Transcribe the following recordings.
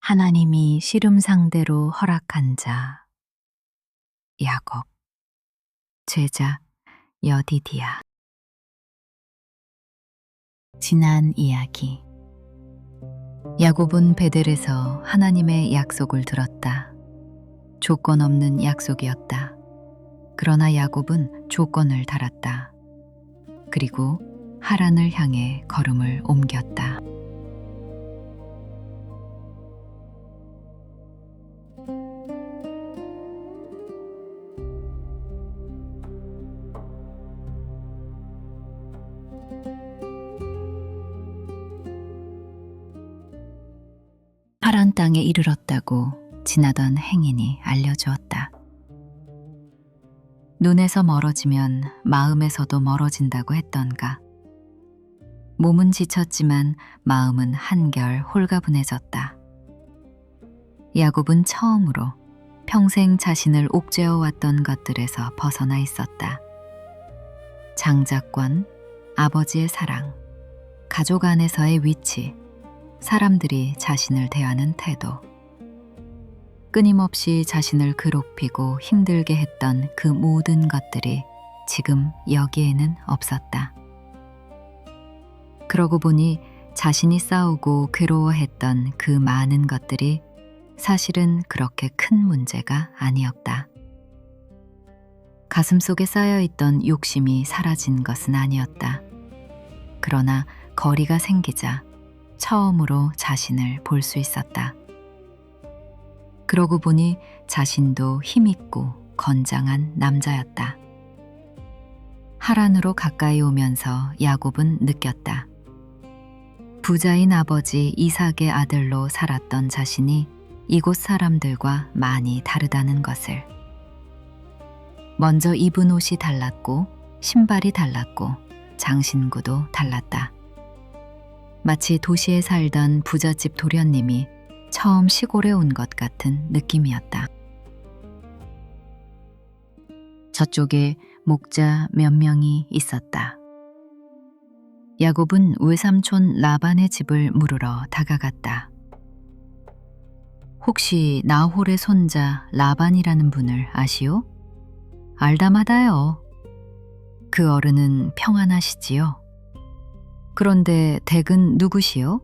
하나님이 씨름 상대로 허락한 자 야곱. 제자 여디디야. 지난 이야기. 야곱은 베델에서 하나님의 약속을 들었다. 조건 없는 약속이었다. 그러나 야곱은 조건을 달았다. 그리고 하란을 향해 걸음을 옮겼다. 하란 땅에 이르렀다고 지나던 행인이 알려주었다. 눈에서 멀어지면 마음에서도 멀어진다고 했던가. 몸은 지쳤지만 마음은 한결 홀가분해졌다. 야곱은 처음으로 평생 자신을 옥죄어왔던 것들에서 벗어나 있었다. 장자권, 아버지의 사랑, 가족 안에서의 위치, 사람들이 자신을 대하는 태도, 끊임없이 자신을 괴롭히고 힘들게 했던 그 모든 것들이 지금 여기에는 없었다. 그러고 보니 자신이 싸우고 괴로워했던 그 많은 것들이 사실은 그렇게 큰 문제가 아니었다. 가슴속에 쌓여있던 욕심이 사라진 것은 아니었다. 그러나 거리가 생기자 처음으로 자신을 볼 수 있었다. 그러고 보니 자신도 힘있고 건장한 남자였다. 하란으로 가까이 오면서 야곱은 느꼈다. 부자인 아버지 이삭의 아들로 살았던 자신이 이곳 사람들과 많이 다르다는 것을. 먼저 입은 옷이 달랐고 신발이 달랐고 장신구도 달랐다. 마치 도시에 살던 부잣집 도련님이 처음 시골에 온 것 같은 느낌이었다. 저쪽에 목자 몇 명이 있었다. 야곱은 외삼촌 라반의 집을 물으러 다가갔다. 혹시 나홀의 손자 라반이라는 분을 아시오? 알다마다요. 그 어른은 평안하시지요? 그런데 댁은 누구시오?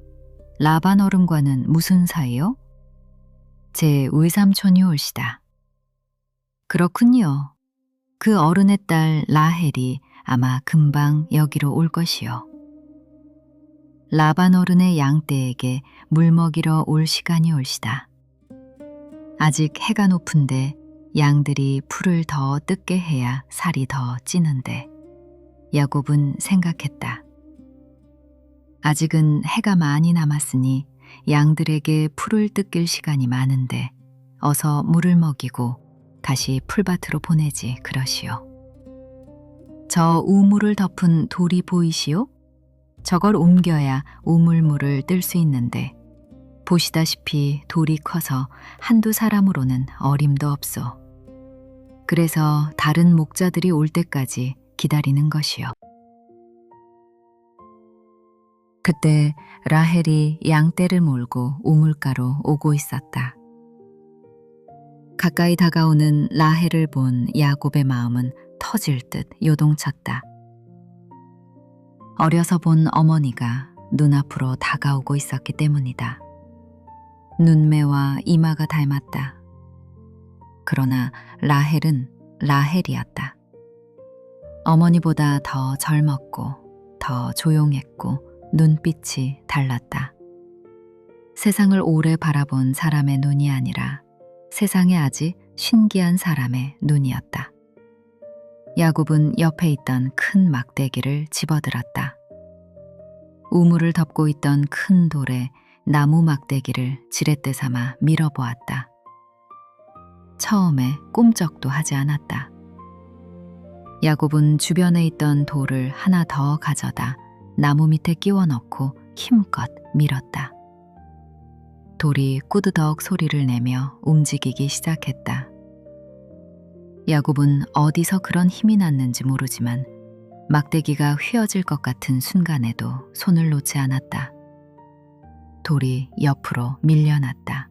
라반 어른과는 무슨 사이요? 제 외삼촌이 올시다. 그렇군요. 그 어른의 딸 라헬이 아마 금방 여기로 올 것이요. 라반 어른의 양떼에게 물 먹이러 올 시간이 올시다. 아직 해가 높은데 양들이 풀을 더 뜯게 해야 살이 더 찌는데. 야곱은 생각했다. 아직은 해가 많이 남았으니 양들에게 풀을 뜯길 시간이 많은데 어서 물을 먹이고 다시 풀밭으로 보내지 그러시오. 저 우물을 덮은 돌이 보이시오? 저걸 옮겨야 우물물을 뜰 수 있는데 보시다시피 돌이 커서 한두 사람으로는 어림도 없소. 그래서 다른 목자들이 올 때까지 기다리는 것이요. 그때 라헬이 양떼를 몰고 우물가로 오고 있었다. 가까이 다가오는 라헬을 본 야곱의 마음은 터질 듯 요동쳤다. 어려서 본 어머니가 눈앞으로 다가오고 있었기 때문이다. 눈매와 이마가 닮았다. 그러나 라헬은 라헬이었다. 어머니보다 더 젊었고 더 조용했고 눈빛이 달랐다. 세상을 오래 바라본 사람의 눈이 아니라 세상에 아직 신기한 사람의 눈이었다. 야곱은 옆에 있던 큰 막대기를 집어들었다. 우물을 덮고 있던 큰 돌에 나무 막대기를 지렛대 삼아 밀어보았다. 처음에 꼼짝도 하지 않았다. 야곱은 주변에 있던 돌을 하나 더 가져다 나무 밑에 끼워 넣고 힘껏 밀었다. 돌이 꾸드덕 소리를 내며 움직이기 시작했다. 야곱은 어디서 그런 힘이 났는지 모르지만 막대기가 휘어질 것 같은 순간에도 손을 놓지 않았다. 돌이 옆으로 밀려났다.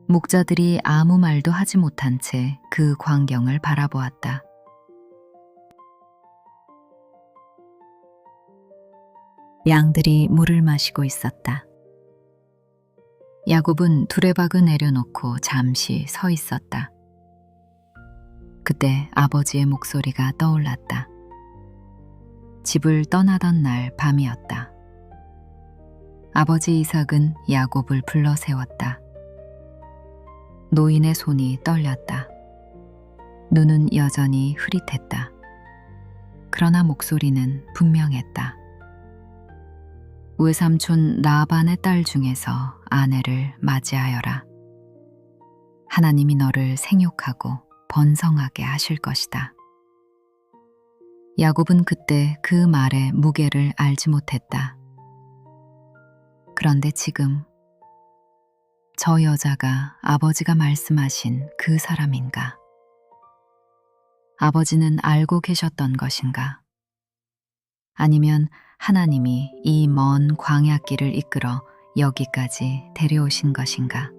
목자들이 아무 말도 하지 못한 채 그 광경을 바라보았다. 양들이 물을 마시고 있었다. 야곱은 두레박을 내려놓고 잠시 서 있었다. 그때 아버지의 목소리가 떠올랐다. 집을 떠나던 날 밤이었다. 아버지 이삭은 야곱을 불러 세웠다. 노인의 손이 떨렸다. 눈은 여전히 흐릿했다. 그러나 목소리는 분명했다. 외삼촌 라반의 딸 중에서 아내를 맞이하여라. 하나님이 너를 생육하고 번성하게 하실 것이다. 야곱은 그때 그 말의 무게를 알지 못했다. 그런데 지금 저 여자가 아버지가 말씀하신 그 사람인가? 아버지는 알고 계셨던 것인가? 아니면 하나님이 이 먼 광야길을 이끌어 여기까지 데려오신 것인가?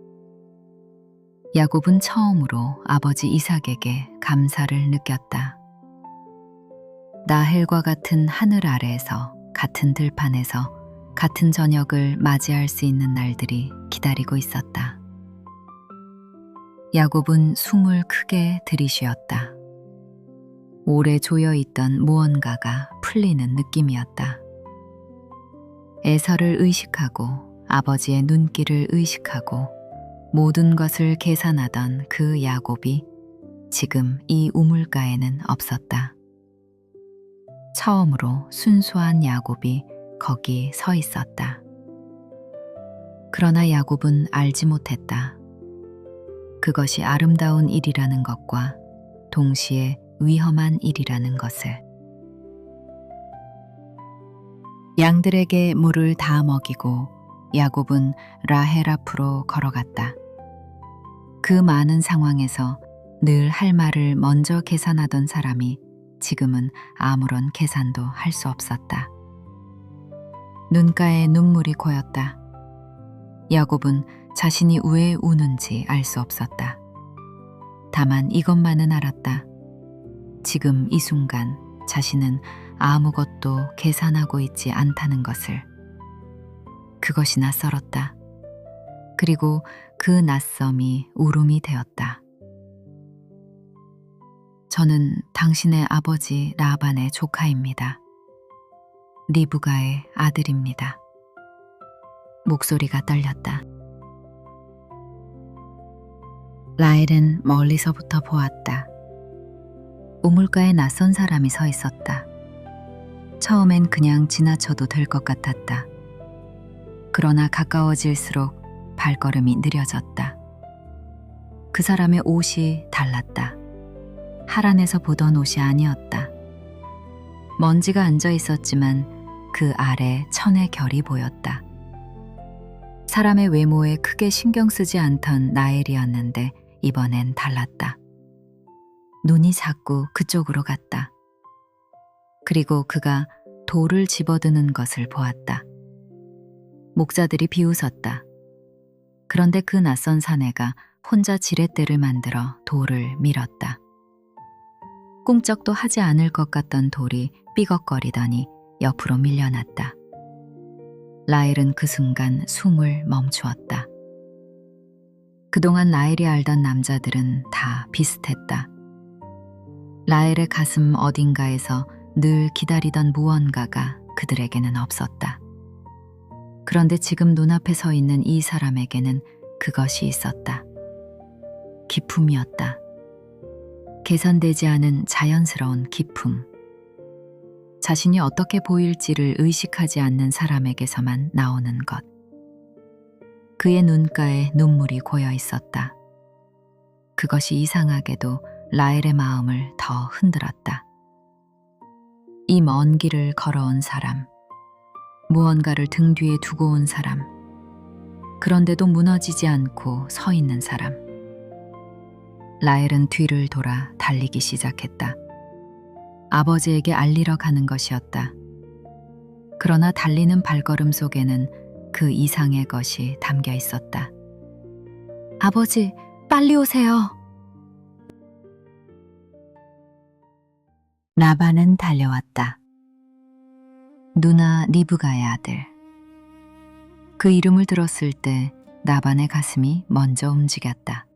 야곱은 처음으로 아버지 이삭에게 감사를 느꼈다. 라헬과 같은 하늘 아래에서 같은 들판에서 같은 저녁을 맞이할 수 있는 날들이 기다리고 있었다. 야곱은 숨을 크게 들이쉬었다. 오래 조여있던 무언가가 풀리는 느낌이었다. 에서를 의식하고 아버지의 눈길을 의식하고 모든 것을 계산하던 그 야곱이 지금 이 우물가에는 없었다. 처음으로 순수한 야곱이 거기 서 있었다. 그러나 야곱은 알지 못했다. 그것이 아름다운 일이라는 것과 동시에 위험한 일이라는 것을. 양들에게 물을 다 먹이고 야곱은 라헬 앞으로 걸어갔다. 그 많은 상황에서 늘 할 말을 먼저 계산하던 사람이 지금은 아무런 계산도 할 수 없었다. 눈가에 눈물이 고였다. 야곱은 자신이 왜 우는지 알 수 없었다. 다만 이것만은 알았다. 지금 이 순간 자신은 아무것도 계산하고 있지 않다는 것을. 그것이 낯설었다. 그리고 그 낯섦이 울음이 되었다. 저는 당신의 아버지 라반의 조카입니다. 리브가의 아들입니다. 목소리가 떨렸다. 라헬은 멀리서부터 보았다. 우물가에 낯선 사람이 서 있었다. 처음엔 그냥 지나쳐도 될 것 같았다. 그러나 가까워질수록 발걸음이 느려졌다. 그 사람의 옷이 달랐다. 하란에서 보던 옷이 아니었다. 먼지가 앉아 있었지만 그 아래 천의 결이 보였다. 사람의 외모에 크게 신경 쓰지 않던 라헬이었는데 이번엔 달랐다. 눈이 자꾸 그쪽으로 갔다. 그리고 그가 돌을 집어드는 것을 보았다. 목자들이 비웃었다. 그런데 그 낯선 사내가 혼자 지렛대를 만들어 돌을 밀었다. 꿈쩍도 하지 않을 것 같던 돌이 삐걱거리더니 옆으로 밀려났다. 라헬은 그 순간 숨을 멈추었다. 그동안 라헬이 알던 남자들은 다 비슷했다. 라헬의 가슴 어딘가에서 늘 기다리던 무언가가 그들에게는 없었다. 그런데 지금 눈앞에 서 있는 이 사람에게는 그것이 있었다. 기품이었다. 계산되지 않은 자연스러운 기품. 자신이 어떻게 보일지를 의식하지 않는 사람에게서만 나오는 것. 그의 눈가에 눈물이 고여 있었다. 그것이 이상하게도 라헬의 마음을 더 흔들었다. 이 먼 길을 걸어온 사람, 무언가를 등 뒤에 두고 온 사람, 그런데도 무너지지 않고 서 있는 사람. 라헬은 뒤를 돌아 달리기 시작했다. 아버지에게 알리러 가는 것이었다. 그러나 달리는 발걸음 속에는 그 이상의 것이 담겨 있었다. 아버지, 빨리 오세요. 라반은 달려왔다. 누나 리브가의 아들. 그 이름을 들었을 때 라반의 가슴이 먼저 움직였다.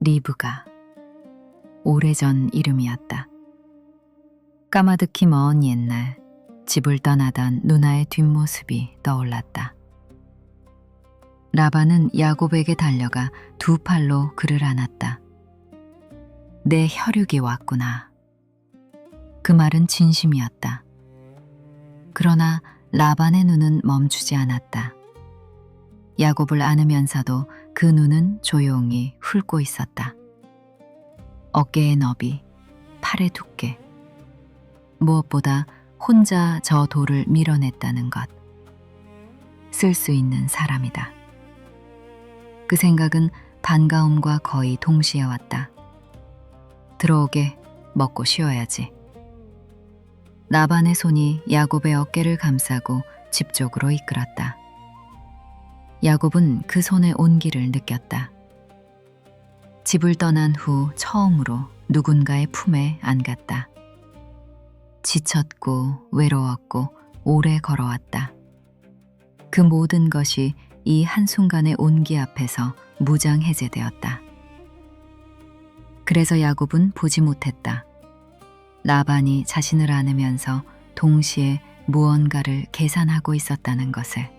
리브가. 오래전 이름이었다. 까마득히 먼 옛날 집을 떠나던 누나의 뒷모습이 떠올랐다. 라반은 야곱에게 달려가 두 팔로 그를 안았다. 내 혈육이 왔구나. 그 말은 진심이었다. 그러나 라반의 눈은 멈추지 않았다. 야곱을 안으면서도 그 눈은 조용히 훑고 있었다. 어깨의 너비, 팔의 두께. 무엇보다 혼자 저 돌을 밀어냈다는 것. 쓸 수 있는 사람이다. 그 생각은 반가움과 거의 동시에 왔다. 들어오게, 먹고 쉬어야지. 라반의 손이 야곱의 어깨를 감싸고 집 쪽으로 이끌었다. 야곱은 그 손의 온기를 느꼈다. 집을 떠난 후 처음으로 누군가의 품에 안갔다. 지쳤고 외로웠고 오래 걸어왔다. 그 모든 것이 이 한순간의 온기 앞에서 무장해제되었다. 그래서 야곱은 보지 못했다. 라반이 자신을 안으면서 동시에 무언가를 계산하고 있었다는 것을.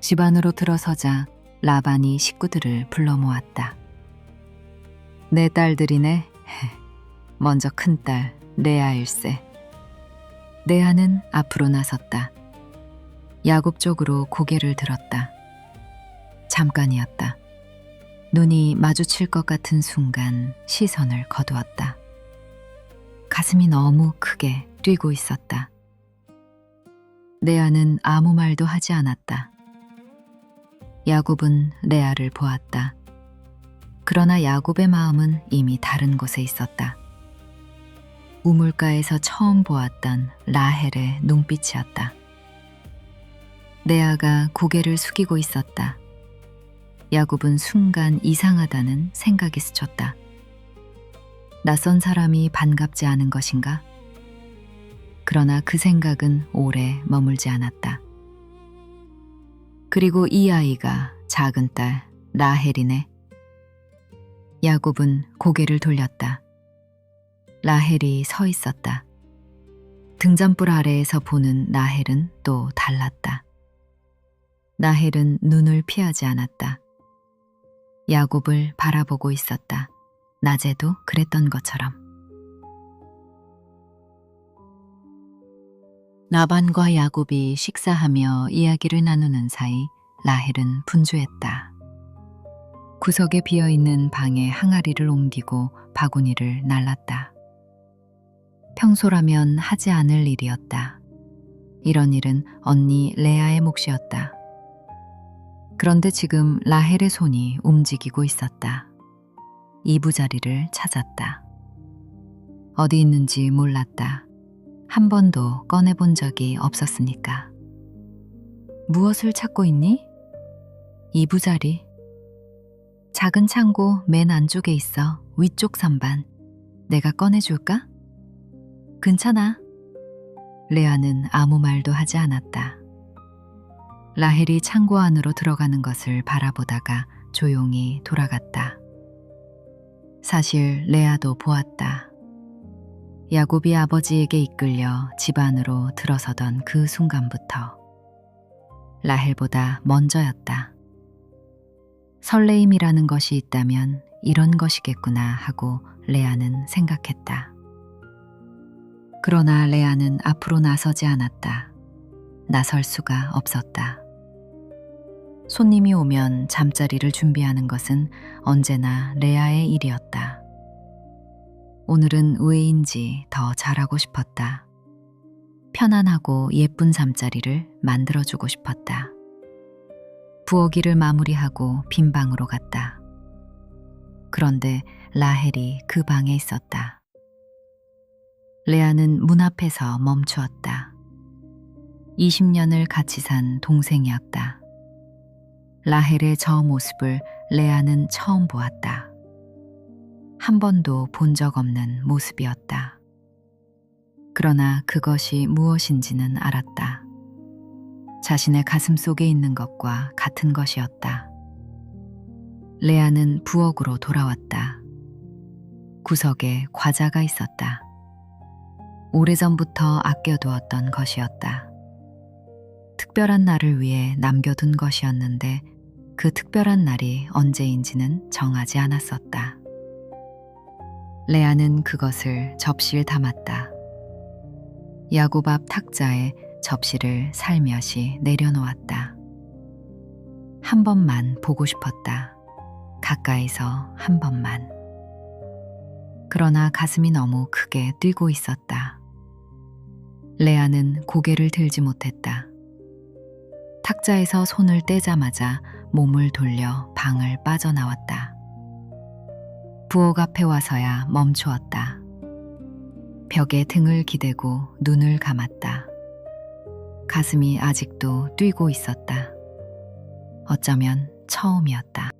집 안으로 들어서자 라반이 식구들을 불러 모았다. 내 딸들이네. 먼저 큰딸 레아일세. 레아는 앞으로 나섰다. 야곱 쪽으로 고개를 들었다. 잠깐이었다. 눈이 마주칠 것 같은 순간 시선을 거두었다. 가슴이 너무 크게 뛰고 있었다. 레아는 아무 말도 하지 않았다. 야곱은 레아를 보았다. 그러나 야곱의 마음은 이미 다른 곳에 있었다. 우물가에서 처음 보았던 라헬의 눈빛이었다. 레아가 고개를 숙이고 있었다. 야곱은 순간 이상하다는 생각이 스쳤다. 낯선 사람이 반갑지 않은 것인가? 그러나 그 생각은 오래 머물지 않았다. 그리고 이 아이가 작은 딸 라헬이네. 야곱은 고개를 돌렸다. 라헬이 서 있었다. 등잔불 아래에서 보는 라헬은 또 달랐다. 라헬은 눈을 피하지 않았다. 야곱을 바라보고 있었다. 낮에도 그랬던 것처럼. 라반과 야곱이 식사하며 이야기를 나누는 사이 라헬은 분주했다. 구석에 비어있는 방에 항아리를 옮기고 바구니를 날랐다. 평소라면 하지 않을 일이었다. 이런 일은 언니 레아의 몫이었다. 그런데 지금 라헬의 손이 움직이고 있었다. 이부자리를 찾았다. 어디 있는지 몰랐다. 한 번도 꺼내본 적이 없었으니까. 무엇을 찾고 있니? 이부자리. 작은 창고 맨 안쪽에 있어. 위쪽 선반. 내가 꺼내줄까? 괜찮아. 레아는 아무 말도 하지 않았다. 라헬이 창고 안으로 들어가는 것을 바라보다가 조용히 돌아갔다. 사실 레아도 보았다. 야곱이 아버지에게 이끌려 집 안으로 들어서던 그 순간부터 라헬보다 먼저였다. 설레임이라는 것이 있다면 이런 것이겠구나 하고 레아는 생각했다. 그러나 레아는 앞으로 나서지 않았다. 나설 수가 없었다. 손님이 오면 잠자리를 준비하는 것은 언제나 레아의 일이었다. 오늘은 왜인지 더 잘하고 싶었다. 편안하고 예쁜 잠자리를 만들어주고 싶었다. 부엌일을 마무리하고 빈 방으로 갔다. 그런데 라헬이 그 방에 있었다. 레아는 문 앞에서 멈추었다. 20년을 같이 산 동생이었다. 라헬의 저 모습을 레아는 처음 보았다. 한 번도 본 적 없는 모습이었다. 그러나 그것이 무엇인지는 알았다. 자신의 가슴 속에 있는 것과 같은 것이었다. 레아는 부엌으로 돌아왔다. 구석에 과자가 있었다. 오래전부터 아껴두었던 것이었다. 특별한 날을 위해 남겨둔 것이었는데 그 특별한 날이 언제인지는 정하지 않았었다. 레아는 그것을 접시에 담았다. 야곱 앞 탁자에 접시를 살며시 내려놓았다. 한 번만 보고 싶었다. 가까이서 한 번만. 그러나 가슴이 너무 크게 뛰고 있었다. 레아는 고개를 들지 못했다. 탁자에서 손을 떼자마자 몸을 돌려 방을 빠져나왔다. 부엌 앞에 와서야 멈추었다. 벽에 등을 기대고 눈을 감았다. 가슴이 아직도 뛰고 있었다. 어쩌면 처음이었다.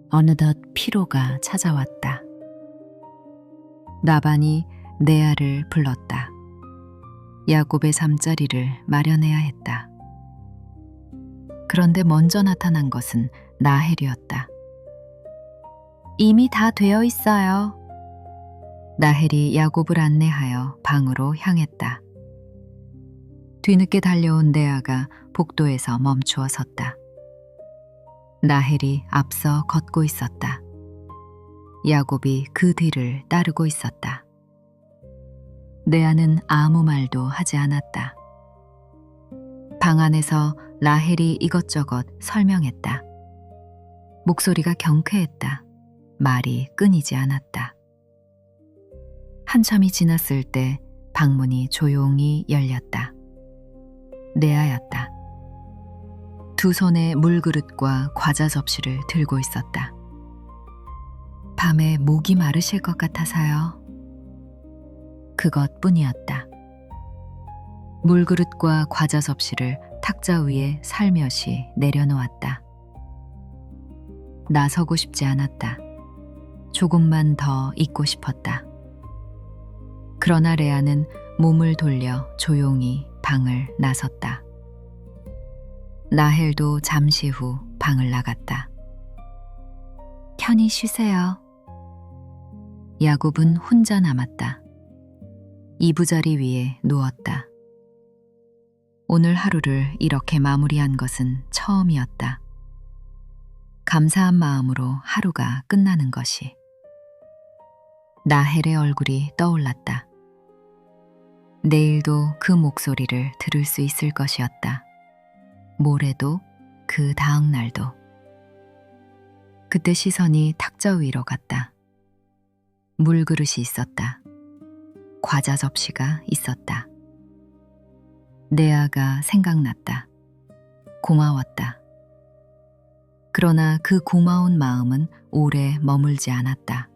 어느덧 피로가 찾아왔다. 라반이 레아를 불렀다. 야곱의 잠자리를 마련해야 했다. 그런데 먼저 나타난 것은 라헬이었다. 이미 다 되어 있어요. 라헬이 야곱을 안내하여 방으로 향했다. 뒤늦게 달려온 레아가 복도에서 멈추어 섰다. 라헬이 앞서 걷고 있었다. 야곱이 그 뒤를 따르고 있었다. 레아는 아무 말도 하지 않았다. 방 안에서 라헬이 이것저것 설명했다. 목소리가 경쾌했다. 말이 끊이지 않았다. 한참이 지났을 때 방문이 조용히 열렸다. 레아였다. 두 손에 물그릇과 과자 접시를 들고 있었다. 밤에 목이 마르실 것 같아서요. 그것뿐이었다. 물그릇과 과자 접시를 탁자 위에 살며시 내려놓았다. 나서고 싶지 않았다. 조금만 더 있고 싶었다. 그러나 레아는 몸을 돌려 조용히 방을 나섰다. 라헬도 잠시 후 방을 나갔다. 편히 쉬세요. 야곱은 혼자 남았다. 이부자리 위에 누웠다. 오늘 하루를 이렇게 마무리한 것은 처음이었다. 감사한 마음으로 하루가 끝나는 것이. 라헬의 얼굴이 떠올랐다. 내일도 그 목소리를 들을 수 있을 것이었다. 모레도 그 다음 날도. 그때 시선이 탁자 위로 갔다. 물그릇이 있었다. 과자 접시가 있었다. 레아가 생각났다. 고마웠다. 그러나 그 고마운 마음은 오래 머물지 않았다.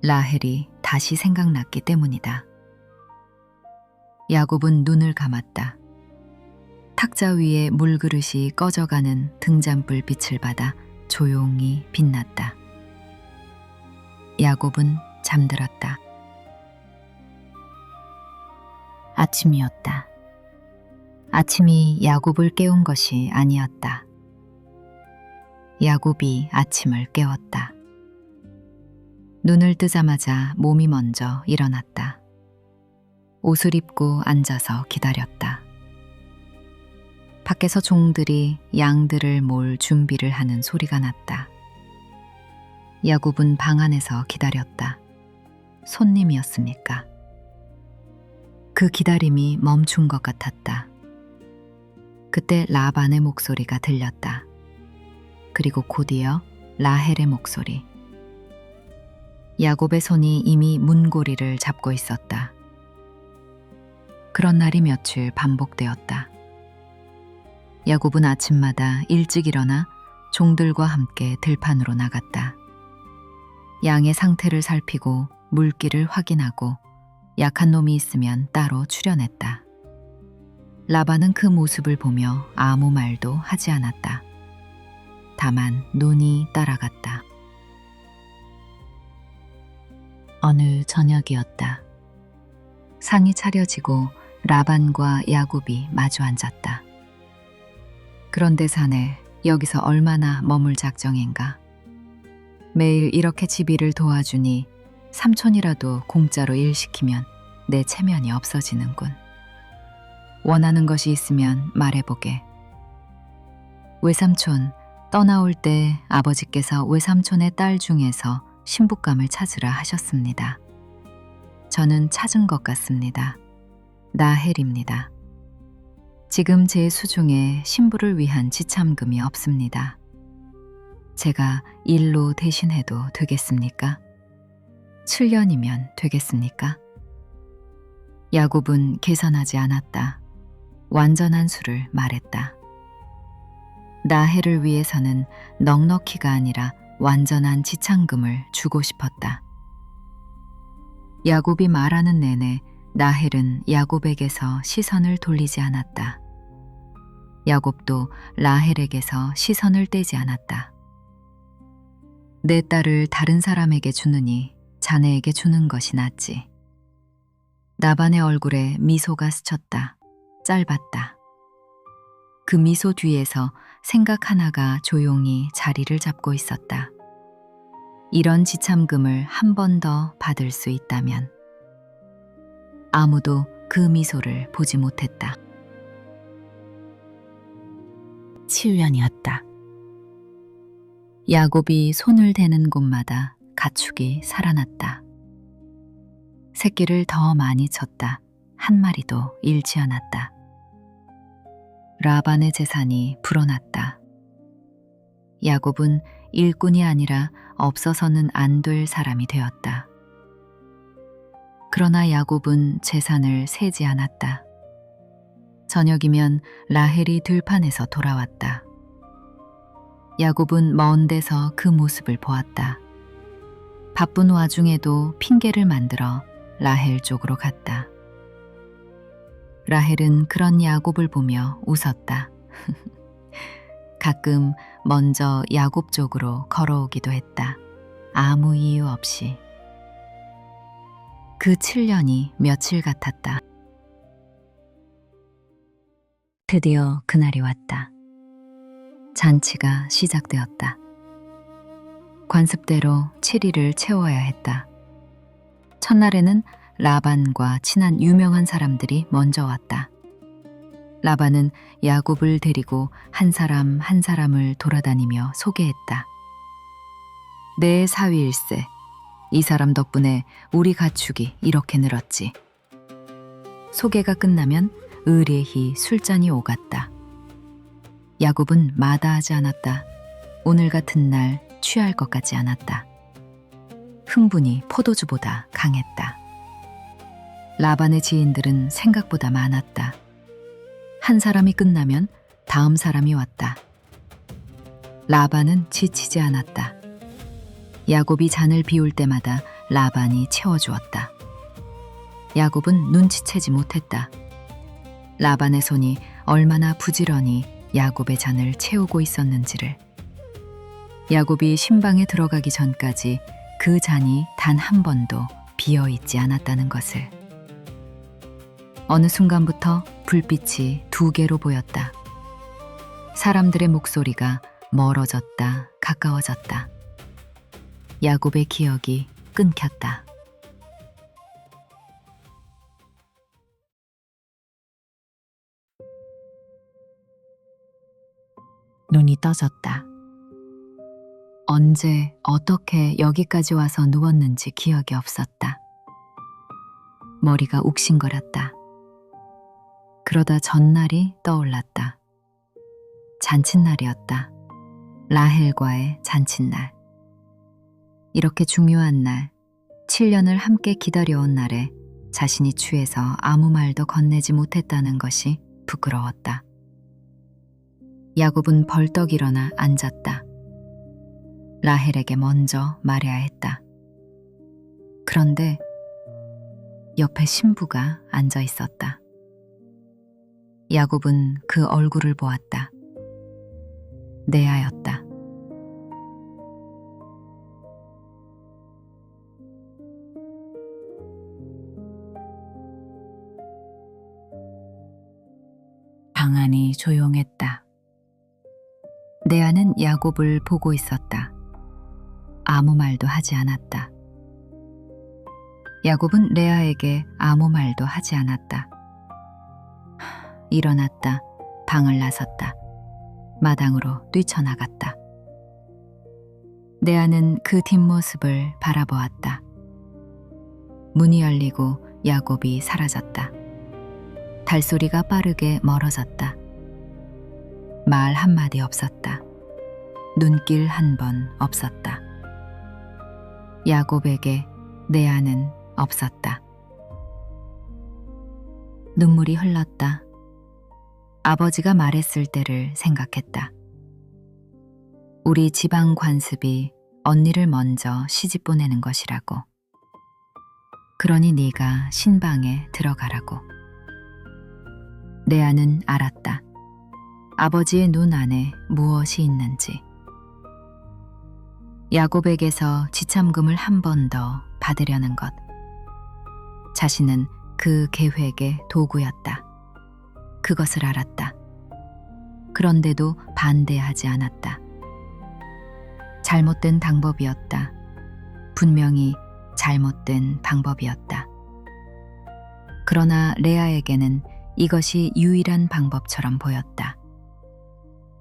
라헬이 다시 생각났기 때문이다. 야곱은 눈을 감았다. 탁자 위에 물그릇이 꺼져가는 등잔불 빛을 받아 조용히 빛났다. 야곱은 잠들었다. 아침이었다. 아침이 야곱을 깨운 것이 아니었다. 야곱이 아침을 깨웠다. 눈을 뜨자마자 몸이 먼저 일어났다. 옷을 입고 앉아서 기다렸다. 밖에서 종들이 양들을 몰 준비를 하는 소리가 났다. 야곱은 방 안에서 기다렸다. 손님이었습니까? 그 기다림이 멈춘 것 같았다. 그때 라반의 목소리가 들렸다. 그리고 곧이어 라헬의 목소리. 야곱의 손이 이미 문고리를 잡고 있었다. 그런 날이 며칠 반복되었다. 야곱은 아침마다 일찍 일어나 종들과 함께 들판으로 나갔다. 양의 상태를 살피고 물기를 확인하고 약한 놈이 있으면 따로 출현했다. 라반은 그 모습을 보며 아무 말도 하지 않았다. 다만 눈이 따라갔다. 어느 저녁이었다. 상이 차려지고 라반과 야곱이 마주 앉았다. 그런데 자네 여기서 얼마나 머물 작정인가? 매일 이렇게 집일을 도와주니 삼촌이라도 공짜로 일 시키면 내 체면이 없어지는군. 원하는 것이 있으면 말해보게. 외삼촌, 떠나올 때 아버지께서 외삼촌의 딸 중에서 신부감을 찾으라 하셨습니다. 저는 찾은 것 같습니다. 나헬입니다. 지금 제 수중에 신부를 위한 지참금이 없습니다. 제가 일로 대신해도 되겠습니까? 7년이면 되겠습니까? 야곱은 계산하지 않았다. 완전한 수를 말했다. 나헬을 위해서는 넉넉히가 아니라 완전한 지참금을 주고 싶었다. 야곱이 말하는 내내 나헬은 야곱에게서 시선을 돌리지 않았다. 야곱도 라헬에게서 시선을 떼지 않았다. 내 딸을 다른 사람에게 주느니 자네에게 주는 것이 낫지. 라반의 얼굴에 미소가 스쳤다. 짧았다. 그 미소 뒤에서 생각 하나가 조용히 자리를 잡고 있었다. 이런 지참금을 한 번 더 받을 수 있다면. 아무도 그 미소를 보지 못했다. 7년이었다. 야곱이 손을 대는 곳마다 가축이 살아났다. 새끼를 더 많이 쳤다. 한 마리도 잃지 않았다. 라반의 재산이 불어났다. 야곱은 일꾼이 아니라 없어서는 안 될 사람이 되었다. 그러나 야곱은 재산을 세지 않았다. 저녁이면 라헬이 들판에서 돌아왔다. 야곱은 먼 데서 그 모습을 보았다. 바쁜 와중에도 핑계를 만들어 라헬 쪽으로 갔다. 라헬은 그런 야곱을 보며 웃었다. 가끔 먼저 야곱 쪽으로 걸어오기도 했다. 아무 이유 없이. 그 7년이 며칠 같았다. 드디어 그날이 왔다. 잔치가 시작되었다. 관습대로 7일을 채워야 했다. 첫날에는 라반과 친한 유명한 사람들이 먼저 왔다. 라반은 야곱을 데리고 한 사람 한 사람을 돌아다니며 소개했다. 내 사위일세, 이 사람 덕분에 우리 가축이 이렇게 늘었지. 소개가 끝나면 의례히 술잔이 오갔다. 야곱은 마다하지 않았다. 오늘 같은 날 취할 것 같지 않았다. 흥분이 포도주보다 강했다. 라반의 지인들은 생각보다 많았다. 한 사람이 끝나면 다음 사람이 왔다. 라반은 지치지 않았다. 야곱이 잔을 비울 때마다 라반이 채워주었다. 야곱은 눈치채지 못했다. 라반의 손이 얼마나 부지런히 야곱의 잔을 채우고 있었는지를. 야곱이 신방에 들어가기 전까지 그 잔이 단 한 번도 비어 있지 않았다는 것을. 어느 순간부터 불빛이 두 개로 보였다. 사람들의 목소리가 멀어졌다, 가까워졌다. 야곱의 기억이 끊겼다. 눈이 떠졌다. 언제 어떻게 여기까지 와서 누웠는지 기억이 없었다. 머리가 욱신거렸다. 그러다 전날이 떠올랐다. 잔칫날이었다. 라헬과의 잔칫날. 이렇게 중요한 날, 7년을 함께 기다려온 날에 자신이 취해서 아무 말도 건네지 못했다는 것이 부끄러웠다. 야곱은 벌떡 일어나 앉았다. 라헬에게 먼저 말해야 했다. 그런데 옆에 신부가 앉아 있었다. 야곱은 그 얼굴을 보았다. 레아였다. 방 안이 조용했다. 레아는 야곱을 보고 있었다. 아무 말도 하지 않았다. 야곱은 레아에게 아무 말도 하지 않았다. 일어났다. 방을 나섰다. 마당으로 뛰쳐나갔다. 레아는 그 뒷모습을 바라보았다. 문이 열리고 야곱이 사라졌다. 달소리가 빠르게 멀어졌다. 말 한마디 없었다. 눈길 한 번 없었다. 야곱에게 레아는 없었다. 눈물이 흘렀다. 아버지가 말했을 때를 생각했다. 우리 지방 관습이 언니를 먼저 시집 보내는 것이라고. 그러니 네가 신방에 들어가라고. 레아는 알았다. 아버지의 눈 안에 무엇이 있는지. 야곱에게서 지참금을 한 번 더 받으려는 것. 자신은 그 계획의 도구였다. 그것을 알았다. 그런데도 반대하지 않았다. 잘못된 방법이었다. 분명히 잘못된 방법이었다. 그러나 레아에게는 이것이 유일한 방법처럼 보였다.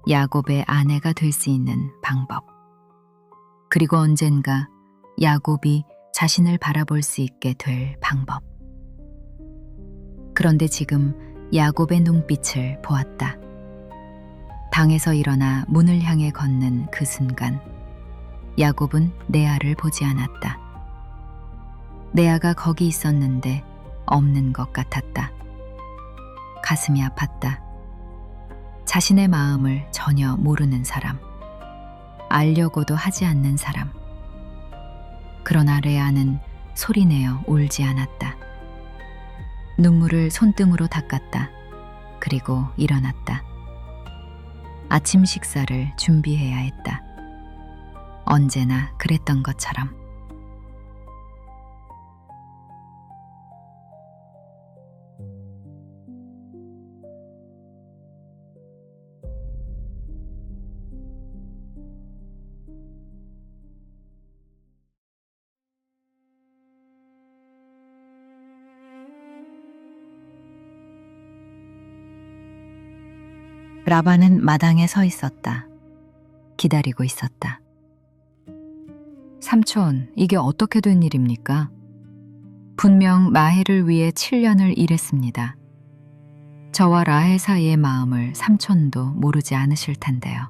야곱의 아내가 될 수 있는 방법. 그리고 언젠가 야곱이 자신을 바라볼 수 있게 될 방법. 그런데 지금 야곱의 눈빛을 보았다. 방에서 일어나 문을 향해 걷는 그 순간 야곱은 레아를 보지 않았다. 레아가 거기 있었는데 없는 것 같았다. 가슴이 아팠다. 자신의 마음을 전혀 모르는 사람, 알려고도 하지 않는 사람. 그러나 레아는 소리내어 울지 않았다. 눈물을 손등으로 닦았다. 그리고 일어났다. 아침 식사를 준비해야 했다. 언제나 그랬던 것처럼. 라반은 마당에 서 있었다. 기다리고 있었다. 삼촌, 이게 어떻게 된 일입니까? 분명 라헬을 위해 7년을 일했습니다. 저와 라헬 사이의 마음을 삼촌도 모르지 않으실 텐데요.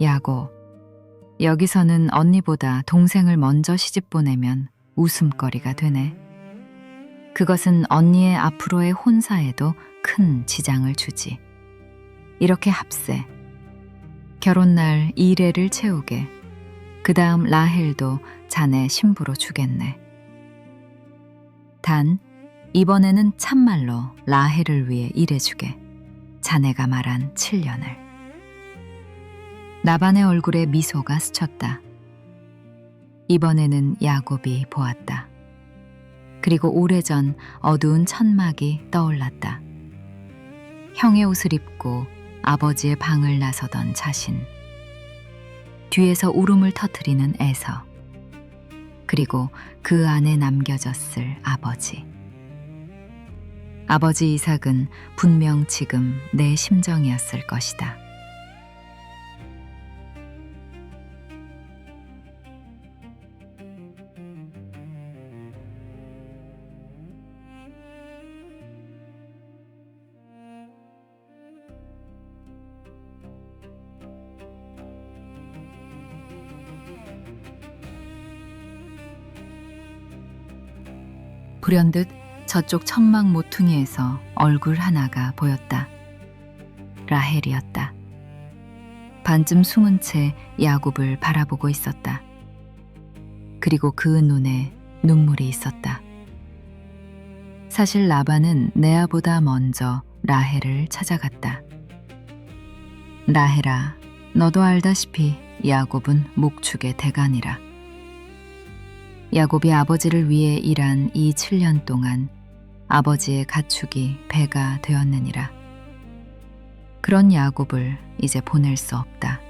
야곱, 여기서는 언니보다 동생을 먼저 시집 보내면 웃음거리가 되네. 그것은 언니의 앞으로의 혼사에도 큰 지장을 주지. 이렇게 합세. 결혼날 2레를 채우게. 그 다음 라헬도 자네 신부로 주겠네. 단 이번에는 참말로 라헬을 위해 일해주게. 자네가 말한 7년을. 라반의 얼굴에 미소가 스쳤다. 이번에는 야곱이 보았다. 그리고 오래전 어두운 천막이 떠올랐다. 형의 옷을 입고 아버지의 방을 나서던 자신. 뒤에서 울음을 터뜨리는 에서. 그리고 그 안에 남겨졌을 아버지. 아버지 이삭은 분명 지금 내 심정이었을 것이다. 불현듯 저쪽 천막 모퉁이에서 얼굴 하나가 보였다. 라헬이었다. 반쯤 숨은 채 야곱을 바라보고 있었다. 그리고 그 눈에 눈물이 있었다. 사실 라반은 레아보다 먼저 라헬을 찾아갔다. 라헬아, 너도 알다시피 야곱은 목축의 대간이라. 야곱이 아버지를 위해 일한 이 7년 동안 아버지의 가축이 배가 되었느니라. 그런 야곱을 이제 보낼 수 없다.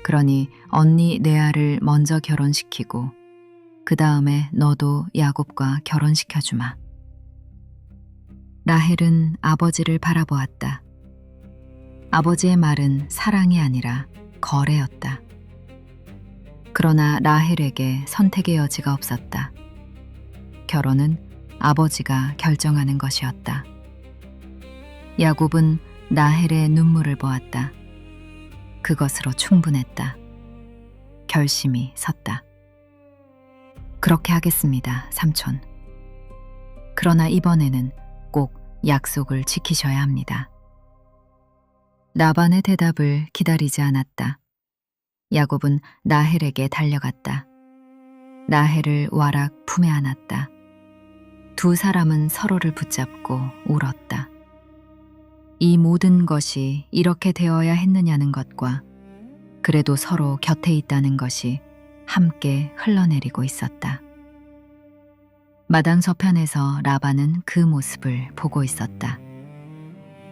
그러니 언니 레아를 먼저 결혼시키고 그 다음에 너도 야곱과 결혼시켜주마. 라헬은 아버지를 바라보았다. 아버지의 말은 사랑이 아니라 거래였다. 그러나 라헬에게 선택의 여지가 없었다. 결혼은 아버지가 결정하는 것이었다. 야곱은 라헬의 눈물을 보았다. 그것으로 충분했다. 결심이 섰다. 그렇게 하겠습니다, 삼촌. 그러나 이번에는 꼭 약속을 지키셔야 합니다. 라반의 대답을 기다리지 않았다. 야곱은 라헬에게 달려갔다. 라헬을 와락 품에 안았다. 두 사람은 서로를 붙잡고 울었다. 이 모든 것이 이렇게 되어야 했느냐는 것과 그래도 서로 곁에 있다는 것이 함께 흘러내리고 있었다. 마당 저편에서 라반은 그 모습을 보고 있었다.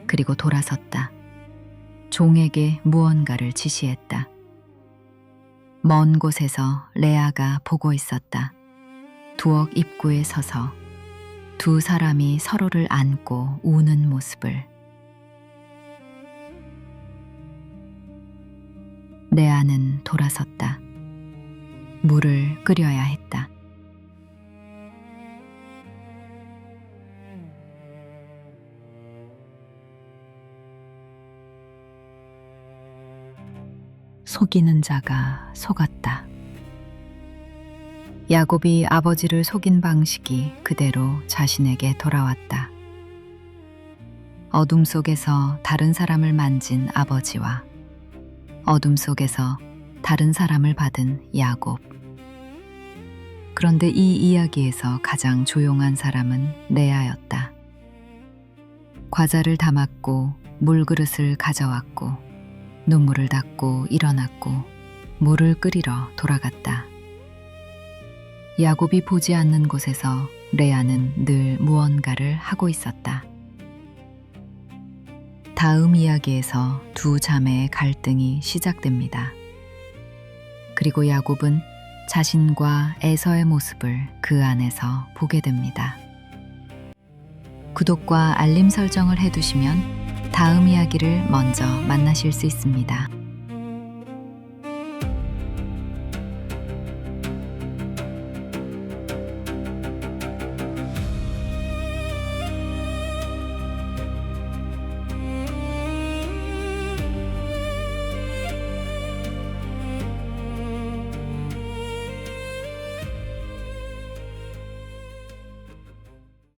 그리고 돌아섰다. 종에게 무언가를 지시했다. 먼 곳에서 레아가 보고 있었다. 두억 입구에 서서 두 사람이 서로를 안고 우는 모습을. 레아는 돌아섰다. 물을 끓여야 했다. 속이는 자가 속았다. 야곱이 아버지를 속인 방식이 그대로 자신에게 돌아왔다. 어둠 속에서 다른 사람을 만진 아버지와 어둠 속에서 다른 사람을 받은 야곱. 그런데 이 이야기에서 가장 조용한 사람은 레아였다. 과자를 담았고 물그릇을 가져왔고 눈물을 닦고 일어났고 물을 끓이러 돌아갔다. 야곱이 보지 않는 곳에서 레아는 늘 무언가를 하고 있었다. 다음 이야기에서 두 자매의 갈등이 시작됩니다. 그리고 야곱은 자신과 에서의 모습을 그 안에서 보게 됩니다. 구독과 알림 설정을 해두시면 다음 이야기를 먼저 만나실 수 있습니다.